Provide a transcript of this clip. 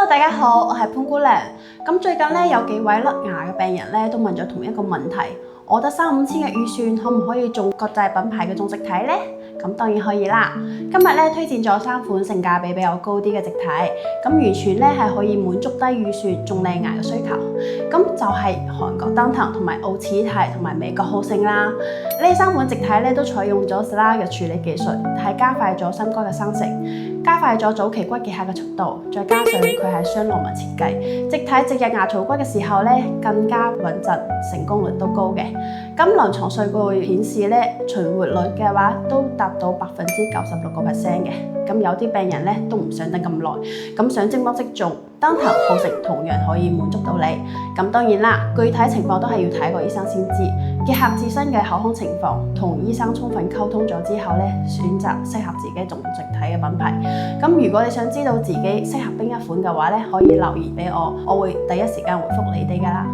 大家好，我係潘姑娘。最近咧有幾位甩牙嘅病人咧都問咗同一個問題，我得3-5千嘅預算，可唔可以種國際品牌嘅種植體呢？咁當然可以啦。今日咧推薦咗3款性價比比較高啲嘅植體，完全咧係可以滿足低預算種靚牙嘅需求。咁就係韓國登騰同埋奧齒提同埋美國好勝啦。呢3款植體咧都採用咗 SLA 嘅處理技術，係加快咗心肝嘅生成，加快咗早期骨結核嘅速度，再加上佢係雙螺紋設計，植體植入牙槽骨嘅時候咧更加穩陣，成功率都高嘅。臨床數據顯示咧存活率嘅話都達到96%嘅。有啲病人咧都唔想等咁耐，想即剝即種，登騰好勝同樣可以滿足到你。當然啦，具體情況都係要睇個醫生先知，結合自身嘅口腔情況，同醫生充分溝通咗之後咧，選擇適合自己種植體嘅品牌。如果你想知道自己適合邊一款嘅話咧，可以留言俾我，我會第一時間回覆你哋㗎啦。